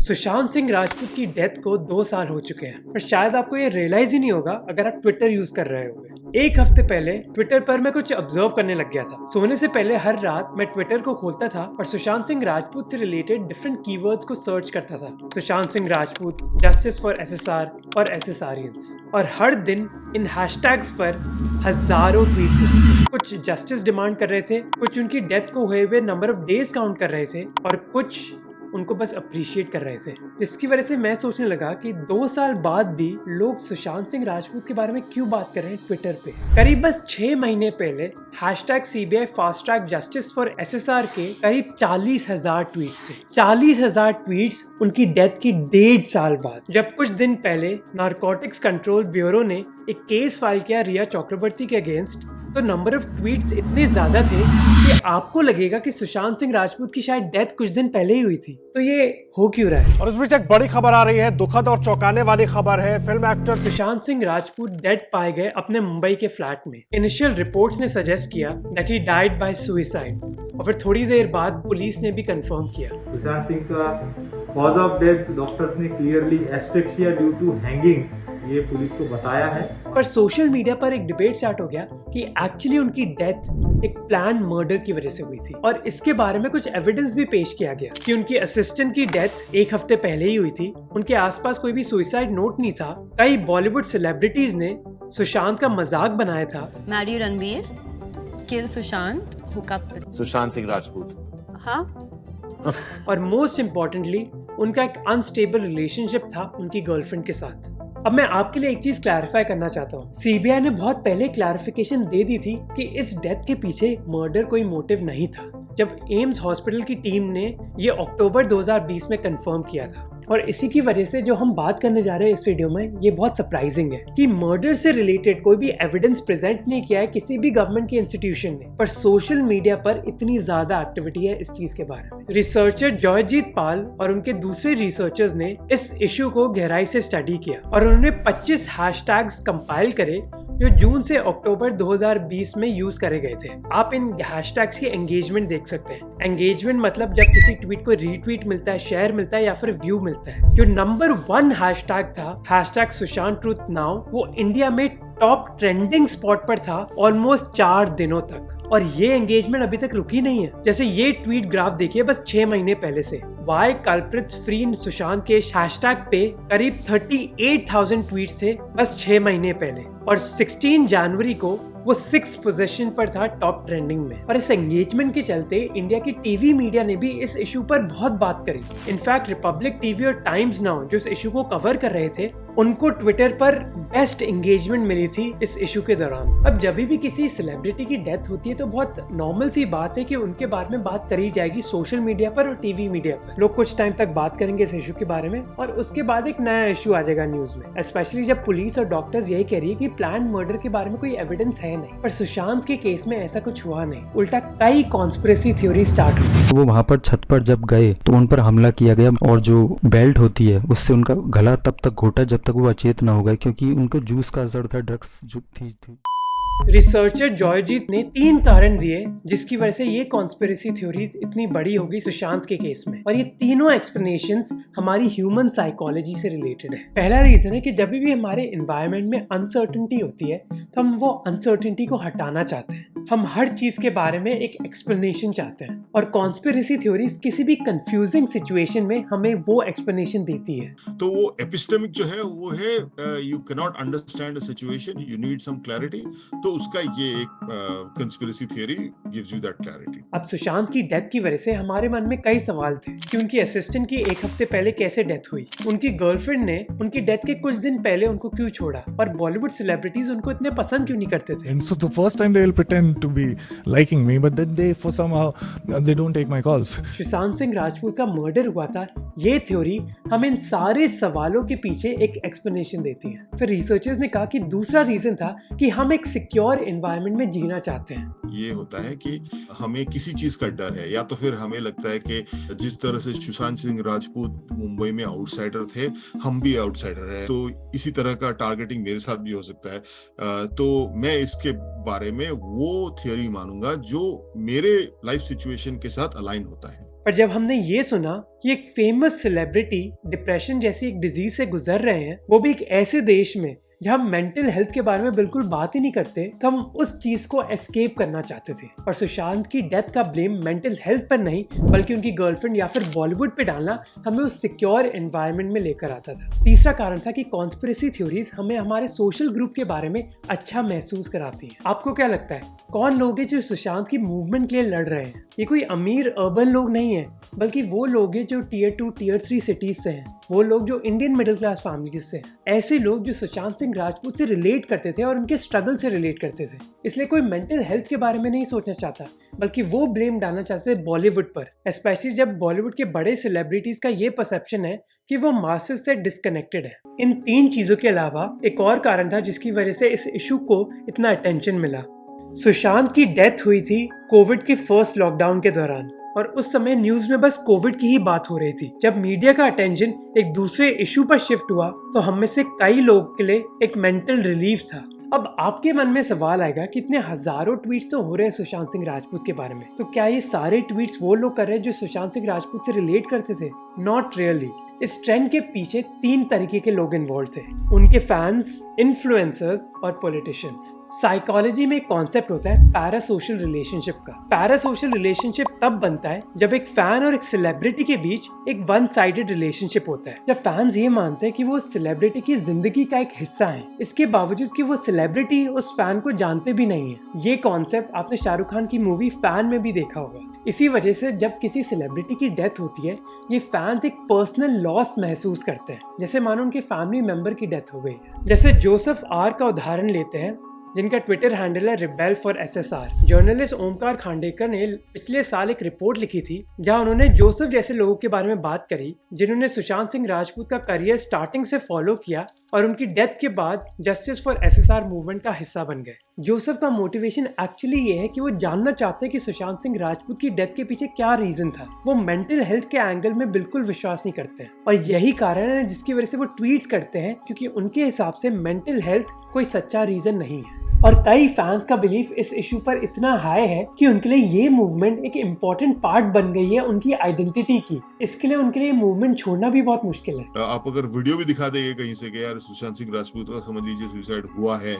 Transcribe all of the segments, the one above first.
सुशांत सिंह राजपूत की डेथ को 2 साल हो चुके हैं, पर शायद आपको ये रियलाइज ही नहीं होगा अगर आप ट्विटर यूज कर रहे होंगे। एक हफ्ते पहले ट्विटर पर मैं कुछ ऑब्जर्व करने लग गया था। सोने से पहले हर रात मैं ट्विटर को खोलता था और सुशांत सिंह राजपूत से रिलेटेड डिफरेंट कीवर्ड्स को सर्च करता था। Sushant Singh Rajput, justice for SSR और एसएसआरियंस, और हर दिन इन हैशटैग्स पर हजारों ट्वीट होते थे। कुछ जस्टिस डिमांड कर रहे थे, कुछ उनकी डेथ को हुए हुए नंबर ऑफ डेज काउंट कर रहे थे, और कुछ उनको बस अप्रिशिएट कर रहे थे। इसकी वजह से मैं सोचने लगा कि 2 साल बाद भी लोग सुशांत सिंह राजपूत के बारे में क्यों बात कर रहे हैं ट्विटर पे। करीब बस 6 महीने पहले hashtag CBI fast track justice for SSR के करीब 40,000 ट्वीट्स थे। 40,000 ट्वीट्स उनकी डेथ की 1.5 साल बाद, जब कुछ दिन पहले नारकोटिक्स कंट्रोल ब्यूरो ने एक केस फाइल किया रिया चक्रवर्ती के अगेंस्ट, तो नंबर ऑफ ट्वीट्स इतने ज्यादा थे कि आपको लगेगा कि सुशांत सिंह राजपूत की शायद डेथ कुछ दिन पहले ही हुई थी। तो ये हो क्यों रहा है? और इस बीच एक बड़ी खबर आ रही है, दुखद और चौंकाने वाली खबर है। Film actor Sushant Singh Rajput dead पाए गए अपने मुंबई के फ्लैट में। इनिशियल रिपोर्ट्स ने सजेस्ट किया that he died by suicide, और फिर थोड़ी देर बाद पुलिस ने भी कंफर्म किया। सुशांत सिंह का कॉज ऑफ डेथ डॉक्टर्स ने clearly asphyxia due to hanging ये पुलिस को बताया है। पर सोशल मीडिया पर एक डिबेट स्टार्ट हो गया कि एक्चुअली उनकी डेथ एक प्लान मर्डर की वजह से हुई थी, और इसके बारे में कुछ एविडेंस भी पेश किया गया कि उनकी असिस्टेंट की डेथ 1 हफ्ते पहले ही हुई थी। उनके आसपास कोई भी सुसाइड नोट नहीं था। कई बॉलीवुड सेलिब्रिटीज ने सुशांत का मजाक बनाया था। Marry Ranbir, kill Sushant, hookup with Sushant Singh Rajput. हाँ, और मोस्ट इम्पोर्टेंटली उनका एक अनस्टेबल रिलेशनशिप था उनकी गर्लफ्रेंड के साथ। अब मैं आपके लिए एक चीज क्लैरिफाई करना चाहता हूँ। सीबीआई ने बहुत पहले क्लैरिफिकेशन दे दी थी कि इस डेथ के पीछे मर्डर कोई मोटिव नहीं था, जब एम्स हॉस्पिटल की टीम ने ये अक्टूबर 2020 में कंफर्म किया था। और इसी की वजह से जो हम बात करने जा रहे हैं इस वीडियो में, ये बहुत सरप्राइजिंग है कि मर्डर से रिलेटेड कोई भी एविडेंस प्रेजेंट नहीं किया है किसी भी गवर्नमेंट के इंस्टीट्यूशन ने, पर सोशल मीडिया पर इतनी ज्यादा एक्टिविटी है इस चीज के बारे में। रिसर्चर जॉयजीत पाल और उनके दूसरे रिसर्चर्स ने इस इश्यू को गहराई से स्टडी किया, और उन्होंने 25 हैशटैग्स कंपाइल करे जो जून से अक्टूबर 2020 में यूज करे गए थे। आप इन हैशटैग्स की एंगेजमेंट देख सकते हैं। एंगेजमेंट मतलब जब किसी ट्वीट को रीट्वीट मिलता है, शेयर मिलता है या फिर व्यू मिलता है। जो नंबर 1 हैशटैग था, हैशटैग सुशांत ट्रूथ नाउ, वो इंडिया में टॉप ट्रेंडिंग स्पॉट पर था ऑलमोस्ट 4 दिनों तक, और ये एंगेजमेंट अभी तक रुकी नहीं है। जैसे ये ट्वीट ग्राफ देखिए बस 6 महीने पहले से, why culprits free in Sushant के हैशटैग पे करीब 38,000 ट्वीट्स थे बस 6 महीने पहले, और 16 जनवरी को वो 6th पोजीशन पर था टॉप ट्रेंडिंग में। और इस एंगेजमेंट के चलते इंडिया की टीवी मीडिया ने भी इस इशू पर बहुत बात करी। इनफैक्ट रिपब्लिक टीवी और टाइम्स नाउ जो इस इशू को कवर कर रहे थे, उनको ट्विटर पर बेस्ट एंगेजमेंट मिली थी इस इशू के दौरान। अब जब भी किसी सेलिब्रिटी की डेथ होती है तो बहुत नॉर्मल सी बात है कि उनके बारे में बात करी जाएगी सोशल मीडिया पर और टीवी मीडिया पर। लोग कुछ टाइम तक बात करेंगे इस इशू के बारे में, और उसके बाद एक नया इशू आ जाएगा न्यूज में, स्पेशली जब पुलिस और डॉक्टर्स यही कह रही है कि प्लान मर्डर के बारे में कोई एविडेंस है नहीं। पर सुशांत के केस में ऐसा कुछ हुआ नहीं, उल्टा कई कॉन्स्पिरेसी थ्योरी स्टार्ट हुई। वो वहाँ पर छत पर जब गए तो उन पर हमला किया गया, और जो बेल्ट होती है उससे उनका गला तब तक घोटा जब तक वो अचेत ना हो गए, क्योंकि उनको जूस का असर था, ड्रग्स जो थी। रिसर्चर जॉयजीत ने 3 कारण दिए जिसकी वजह से ये कॉन्स्पिरेसी थ्योरीज इतनी बड़ी हो गई सुशांत के केस में, और ये तीनों एक्सप्लेनेशंस हमारी ह्यूमन साइकोलॉजी से रिलेटेड है। पहला रीजन है कि जब भी हमारे एनवायरनमेंट में अनसर्टेनिटी होती है तो हम वो अनसर्टेनिटी को हटाना चाहते हैं। हम हर चीज के बारे में एक एक्सप्लेनेशन चाहते हैं, और कॉन्स्पिरेसी थ्योरीज किसी भी कंफ्यूजिंग सिचुएशन में हमें वो एक्सप्लेनेशन देती है। तो वो एपिस्टेमिक जो है वो है you can not understand a situation, you need some clarity, तो उसका ये एक conspiracy theory gives you that clarity. अब सुशांत की डेथ की वजह से हमारे मन में कई सवाल थे कि उनकी असिस्टेंट की 1 हफ्ते पहले कैसे डेथ हुई, उनकी गर्लफ्रेंड ने उनकी डेथ के कुछ दिन पहले उनको क्यों छोड़ा, और बॉलीवुड सेलिब्रिटीज उनको इतने पसंद क्यों नहीं करते थे। And so the first time they will pretend to be liking me, but then they for somehow they don't take my calls. Sushant Singh Rajput का मर्डर हुआ था, ये थ्योरी हमें इन सारे सवालों के पीछे एक एक्सप्लेनेशन देती है। फिर रिसर्चर्स ने कहा कि दूसरा रीजन था कि हम एक सिक्योर एनवायरनमेंट में जीना चाहते हैं। ये होता है कि हमें किसी चीज का डर है, या तो फिर हमें लगता है कि जिस तरह से सुशांत सिंह राजपूत मुंबई में आउटसाइडर थे, हम भी आउटसाइडर हैं, तो इसी तरह का टारगेटिंग मेरे साथ भी हो सकता है। तो मैं इसके बारे में वो थियरी मानूंगा जो मेरे लाइफ सिचुएशन के साथ अलाइन होता है। पर जब हमने ये सुना कि एक फेमस सेलिब्रिटी डिप्रेशन जैसी एक डिजीज से गुजर रहे हैं, वो भी एक ऐसे देश में जहाँ मेंटल हेल्थ के बारे में बिल्कुल बात ही नहीं करते, तो हम उस चीज को एस्केप करना चाहते थे और सुशांत की डेथ का ब्लेम मेंटल हेल्थ पर नहीं बल्कि उनकी गर्लफ्रेंड या फिर बॉलीवुड पे डालना हमें उस सिक्योर एनवायरनमेंट में लेकर आता था। तीसरा कारण था कि कॉन्स्पिरेसी थ्योरीज हमें हमारे सोशल ग्रुप के बारे में अच्छा महसूस कराती हैं। आपको क्या लगता है कौन लोग हैं जो सुशांत की मूवमेंट के लिए लड़ रहे हैं? ये कोई अमीर अर्बन लोग नहीं है, बल्कि वो लोग हैं जो टियर 2 टियर 3 सिटीज से हैं, वो लोग जो इंडियन मिडिल क्लास फैमिलीज से हैं, ऐसे लोग जो सुशांत सिंह राजपूत से रिलेट करते थे और उनके स्ट्रगल से रिलेट करते थे। इसलिए कोई मेंटल हेल्थ के बारे में नहीं सोचना चाहता, बल्कि वो ब्लेम डालना चाहते थे बॉलीवुड पर, स्पेशली जब बॉलीवुड के बड़े सेलिब्रिटीज का ये परसेप्शन है कि वो मासेस से डिस्कनेक्टेड है। इन 3 चीजों के अलावा एक और कारण था जिसकी वजह से इस इशू को इतना अटेंशन मिला। सुशांत की डेथ हुई थी कोविड के फर्स्ट लॉकडाउन के दौरान और उस समय न्यूज में बस कोविड की ही बात हो रही थी। जब मीडिया का अटेंशन एक दूसरे इशू पर शिफ्ट हुआ तो हम में से कई लोगों के लिए एक मेंटल रिलीफ था। अब आपके मन में सवाल आएगा कि इतने हजारों ट्वीट्स तो हो रहे हैं सुशांत सिंह राजपूत के बारे में, तो क्या ये सारे ट्वीट्स वो लोग कर रहे हैं जो सुशांत सिंह राजपूत से रिलेट करते थे? Not really. इस ट्रेंड के पीछे 3 तरीके के लोग इन्वॉल्व थे, उनके फैंस, इन्फ्लुएंसर्स और पॉलिटिशियंस। साइकोलॉजी में एक कॉन्सेप्ट होता है पैरासोशल रिलेशनशिप का। पैरासोशल रिलेशनशिप तब बनता है जब एक फैन और एक सेलिब्रिटी के बीच एक वन साइडेड रिलेशनशिप होता है, जब फैंस ये मानते हैं कि वो सेलिब्रिटी की जिंदगी का एक हिस्सा है, इसके बावजूद कि वो सेलिब्रिटी उस फैन को जानते भी नहीं है। ये कॉन्सेप्ट आपने शाहरुख खान की मूवी फैन में भी देखा होगा। इसी वजह से जब किसी सेलिब्रिटी की डेथ होती है, ये फैंस एक पर्सनल लॉस महसूस करते हैं, जैसे मानो उनके फैमिली मेंबर की डेथ हो गई है। जैसे जोसेफ आर का उदाहरण लेते हैं, जिनका ट्विटर हैंडल है rebel for SSR। Journalist Omkar Khandekar ने पिछले साल एक रिपोर्ट लिखी थी जहां उन्होंने जोसेफ जैसे लोगों के बारे में बात करी जिन्होंने सुशांत सिंह राजपूत का करियर स्टार्टिंग से फॉलो किया और उनकी डेथ के बाद जस्टिस फॉर SSR मूवमेंट का हिस्सा बन गए। जोसेफ का मोटिवेशन एक्चुअली ये है कि वो जानना चाहते हैं कि सुशांत सिंह राजपूत की डेथ के पीछे क्या रीजन था। वो मेंटल हेल्थ के एंगल में बिल्कुल विश्वास नहीं करते हैं और यही कारण है जिसकी वजह से वो ट्वीट्स करते हैं, क्योंकि उनके हिसाब से मेंटल हेल्थ कोई सच्चा रीजन नहीं है। और कई फैंस का बिलीफ इस इशू पर इतना हाई है कि उनके लिए ये मूवमेंट एक इम्पोर्टेंट पार्ट बन गई है उनकी आइडेंटिटी की। इसके लिए उनके लिए मूवमेंट छोड़ना भी बहुत मुश्किल है। आप अगर वीडियो भी दिखा देंगे कहीं से कि यार सुशांत सिंह राजपूत का समझ लीजिए सुसाइड हुआ है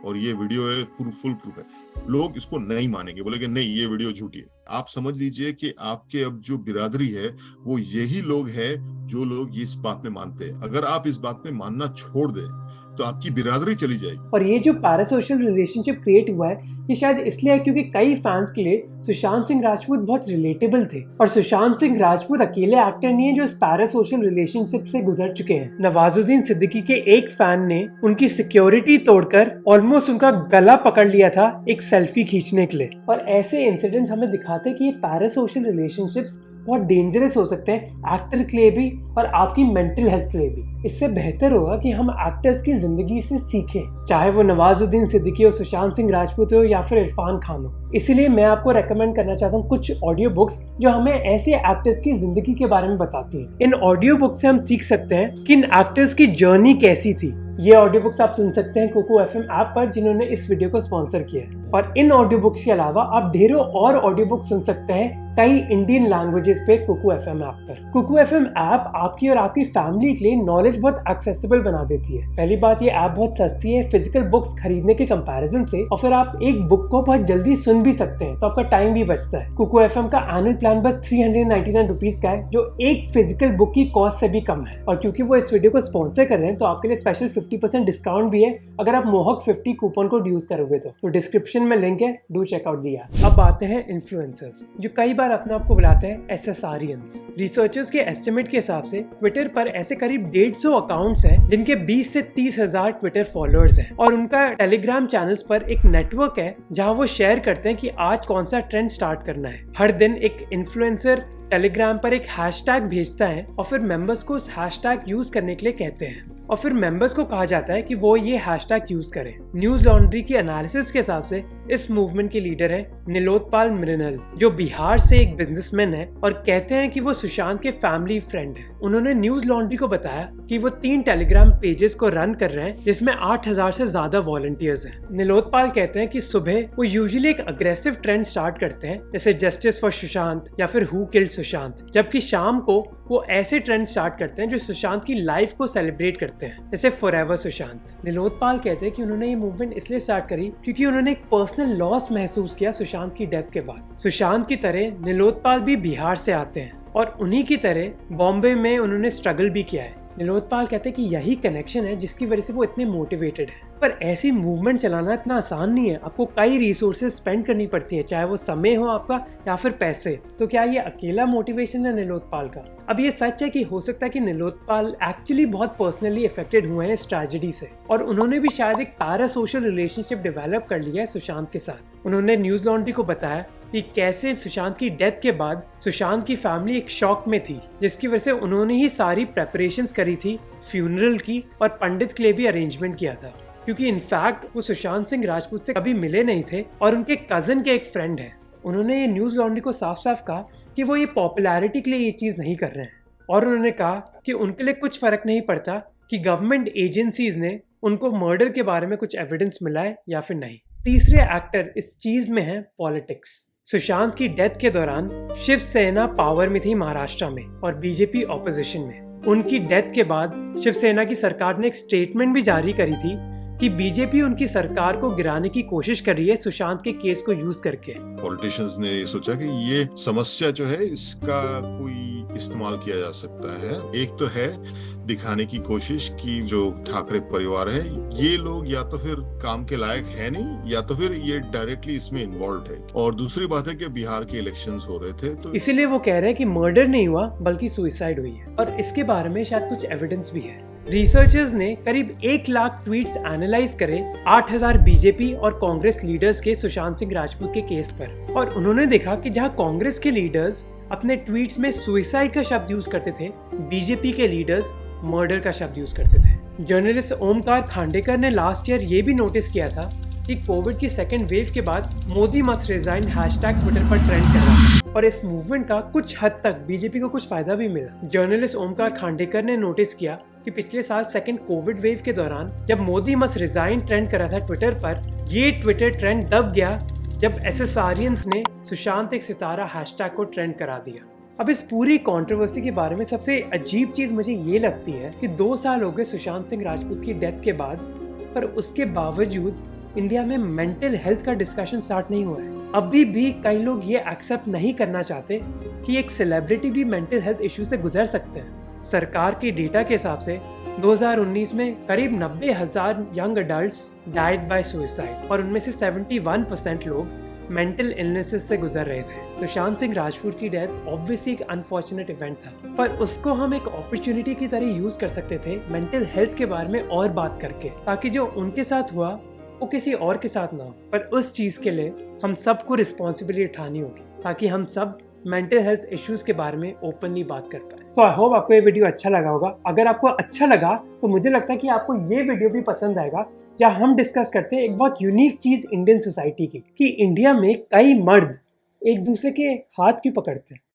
और ये वीडियो है, फुल प्रूफ है, लोग इसको नहीं मानेंगे, बोलेंगे नहीं ये वीडियो झूठी है। आप समझ लीजिए कि आपके अब जो बिरादरी है वो यही लोग है जो लोग इस बात में मानते हैं। अगर आप इस बात में मानना छोड़ दें तो आपकी बिरादरी चली जाएगी। और ये जो पैरासोशल रिलेशनशिप क्रिएट हुआ है ये शायद इसलिए है क्योंकि कई फैंस के लिए सुशांत सिंह राजपूत बहुत रिलेटेबल थे और सुशांत सिंह राजपूत अकेले एक्टर नहीं है जो इस पैरासोशल रिलेशनशिप से गुजर चुके हैं। नवाजुद्दीन सिद्दीकी के एक फैन ने उनकी सिक्योरिटी तोड़कर ऑलमोस्ट उनका गला पकड़ लिया था एक सेल्फी खींचने के लिए। और ऐसे इंसिडेंट्स हमें दिखाते हैं कि ये पैरासोशल रिलेशनशिप्स बहुत डेंजरस हो सकते हैं एक्टर के लिए भी और आपकी मेंटल हेल्थ के लिए भी। इससे बेहतर होगा कि हम एक्टर्स की जिंदगी से सीखें, चाहे वो नवाजुद्दीन सिद्दीकी हो, सुशांत सिंह राजपूत हो या फिर इरफान खान हो। इसीलिए मैं आपको रेकमेंड करना चाहता हूँ कुछ ऑडियो बुक्स जो हमें ऐसे एक्टर्स की जिंदगी के बारे में बताती हैं। इन ऑडियो बुक से हम सीख सकते हैं कि इन एक्टर्स की जर्नी कैसी थी। ये ऑडियो बुक्स आप सुन सकते हैं कुकू FM ऐप पर, जिन्होंने इस वीडियो को स्पॉन्सर किया है। और इन ऑडियो बुक्स के अलावा आप ढेरों और ऑडियो बुक सुन सकते हैं कई इंडियन लैंग्वेजेस पे कुकू FM ऐप पर। कुकू FM ऐप आपकी और आपकी फैमिली के लिए नॉलेज बहुत एक्सेसिबल बना देती है। पहली बात, ये ऐप बहुत सस्ती है फिजिकल बुक्स खरीदने के कंपैरिजन से, और फिर आप एक बुक को बहुत जल्दी सुन भी सकते हैं तो आपका टाइम भी बचता है। कुकू FM का एनुअल प्लान बस 399 रुपीज का है, जो एक फिजिकल बुक की कॉस्ट से भी कम है। और क्योंकि वो इस वीडियो को स्पॉन्सर कर रहे हैं तो आपके लिए स्पेशल 50% डिस्काउंट भी है अगर आप मोहक 50 कूपन कोड यूज करोगे तो डिस्क्रिप्शन में लिंक है, डू चेक आउट दिया। अब आते हैं इन्फ्लुएंसर्स, जो कई बार अपने आप को बुलाते हैं SSRians। रिसर्चर्स के एस्टिमेट के हिसाब से ट्विटर पर ऐसे करीब 150 अकाउंट्स हैं जिनके 20 से 30 हजार ट्विटर फॉलोअर्स हैं, और उनका टेलीग्राम चैनल्स पर एक नेटवर्क है जहां वो शेयर करते हैं कि आज कौन सा ट्रेंड स्टार्ट करना है। हर दिन एक इन्फ्लुएंसर टेलीग्राम पर एक हैशटैग भेजता है और फिर मेंबर्स को उस हैशटैग यूज करने के लिए कहते हैं। और फिर मेंबर्स को कहा जाता है कि वो ये हैशटैग यूज करें। न्यूज लॉन्ड्री की एनालिसिस के हिसाब से इस मूवमेंट के लीडर है निलोत्पाल मृणाल, जो बिहार से एक बिजनेसमैन है और कहते हैं कि वो सुशांत के फैमिली फ्रेंड है। उन्होंने न्यूज लॉन्ड्री को बताया कि वो 3 टेलीग्राम पेजेस को रन कर रहे हैं जिसमें 8000 से ज्यादा वॉलंटियर्स हैं। निलोत्पाल कहते हैं कि सुबह वो यूजुअली एक अग्रेसिव ट्रेंड स्टार्ट करते हैं जैसे जस्टिस फॉर सुशांत या फिर हु किल्ड सुशांत, जबकि शाम को वो ऐसे ट्रेंड स्टार्ट करते हैं जो सुशांत की लाइफ को सेलिब्रेट करते हैं जैसे फॉरएवर सुशांत। निलोत्पाल कहते हैं कि उन्होंने ये मूवमेंट इसलिए स्टार्ट करी क्योंकि उन्होंने एक पर्सनल लॉस महसूस किया सुशांत की डेथ के बाद। सुशांत की तरह निलोत्पाल भी बिहार से आते हैं और उन्हीं की तरह बॉम्बे में उन्होंने स्ट्रगल भी किया है। निलोत्पाल कहते हैं कि यही कनेक्शन है जिसकी वजह से वो इतने मोटिवेटेड है। पर ऐसी मूवमेंट चलाना इतना आसान नहीं है, आपको कई रिसोर्सेज स्पेंड करनी पड़ती है, चाहे वो समय हो आपका या फिर पैसे। तो क्या ये अकेला मोटिवेशन है निलोत्पाल का? अब ये सच है कि हो सकता है कि निलोत्पाल एक्चुअली बहुत पर्सनली अफेक्टेड हुए हैं इस ट्रेजेडी से और उन्होंने भी शायद एक पैरा सोशल रिलेशनशिप डेवलप कर लिया है सुशांत के साथ। उन्होंने न्यूज लॉन्ड्री को बताया कि कैसे सुशांत की डेथ के बाद सुशांत की फैमिली एक शॉक में थी, जिसकी वजह से उन्होंने ही सारी प्रेपरेशंस करी थी फ्यूनरल की और पंडित के लिए भी अरेंजमेंट किया था, क्योंकि इनफैक्ट वो सुशांत सिंह राजपूत से कभी मिले नहीं थे और उनके कजन के एक फ्रेंड है। उन्होंने ये न्यूज लॉन्ड्री को साफ साफ कहा कि वो ये पॉपुलैरिटी के लिए ये चीज़ नहीं कर रहे हैं और उन्होंने कहा कि उनके लिए कुछ फर्क नहीं पड़ता कि गवर्नमेंट एजेंसीज ने उनको मर्डर के बारे में कुछ एविडेंस मिला है या फिर नहीं। तीसरे एक्टर इस चीज में है पॉलिटिक्स। सुशांत की डेथ के दौरान शिवसेना पावर में थी महाराष्ट्र में और बीजेपी ऑपोजिशन में। उनकी डेथ के बाद शिवसेना की सरकार ने एक स्टेटमेंट भी जारी करी थी कि बीजेपी उनकी सरकार को गिराने की कोशिश कर रही है सुशांत के केस को यूज करके। पॉलिटिशियंस ने ये सोचा कि ये समस्या जो है इसका कोई इस्तेमाल किया जा सकता है। एक तो है दिखाने की कोशिश कि जो ठाकरे परिवार है ये लोग या तो फिर काम के लायक है नहीं या तो फिर ये डायरेक्टली इसमें इन्वॉल्व है, और दूसरी बात है कि बिहार के इलेक्शंस हो रहे थे तो इसीलिए वो कह रहे हैं कि मर्डर नहीं हुआ बल्कि सुसाइड हुई है और इसके बारे में शायद कुछ एविडेंस भी है। रिसर्चर्स ने करीब 1 लाख ट्वीट्स एनालाइज करे 8000 बीजेपी और कांग्रेस लीडर्स के सुशांत सिंह राजपूत के केस पर, और उन्होंने देखा कि जहां कांग्रेस के लीडर्स अपने ट्वीट्स में सुसाइड का शब्द यूज करते थे, बीजेपी के लीडर्स मर्डर का शब्द यूज करते थे। जर्नलिस्ट ओमकार खांडेकर ने लास्ट ईयर ये भी नोटिस किया था कि कोविड की सेकेंड वेव के बाद Modi must resign hashtag Twitter पर ट्रेंड कर रहा था और इस मूवमेंट का कुछ हद तक बीजेपी को कुछ फायदा भी मिला। जर्नलिस्ट ओमकार खांडेकर ने नोटिस किया कि पिछले साल सेकेंड कोविड वेव के दौरान जब मोदी मस्ट रिजाइन ट्रेंड कर रहा था ट्विटर पर, ये ट्विटर ट्रेंड दब गया जब एसएसआरियंस ने सुशांत एक सितारा हैशटैग को ट्रेंड करा दिया। अब इस पूरी कंट्रोवर्सी के बारे में सबसे अजीब चीज मुझे ये लगती है कि 2 साल हो गए सुशांत सिंह राजपूत की डेथ के बाद, पर उसके बावजूद इंडिया में मेंटल हेल्थ का डिस्कशन स्टार्ट नहीं हुआ है। अभी भी कई लोग ये एक्सेप्ट नहीं करना चाहते कि एक सेलिब्रिटी भी मेंटल हेल्थ इश्यू से गुजर सकते हैं। सरकार के डेटा के हिसाब से 2019 में करीब 90,000 young adults died by suicide और उनमें से 71% लोग मेंटल इलनेसेस से गुजर रहे थे। सुशांत सिंह राजपूत की डेथ ऑब्वियसली एक अनफॉर्चुनेट इवेंट था, पर उसको हम एक अपॉर्चुनिटी की तरह यूज कर सकते थे मेंटल हेल्थ के बारे में और बात करके, ताकि जो उनके साथ हुआ वो किसी और के साथ ना हो। पर उस चीज के लिए हम सबको रिस्पॉन्सिबिलिटी उठानी होगी ताकि हम सब मेंटल हेल्थ इश्यूज के बारे में ओपनली बात कर पाए। सो आई होप आपको ये वीडियो अच्छा लगा होगा। अगर आपको अच्छा लगा तो मुझे लगता है कि आपको ये वीडियो भी पसंद आएगा, जहाँ हम डिस्कस करते हैं एक बहुत यूनिक चीज इंडियन सोसाइटी की, कि इंडिया में कई मर्द एक दूसरे के हाथ क्यों पकड़ते हैं।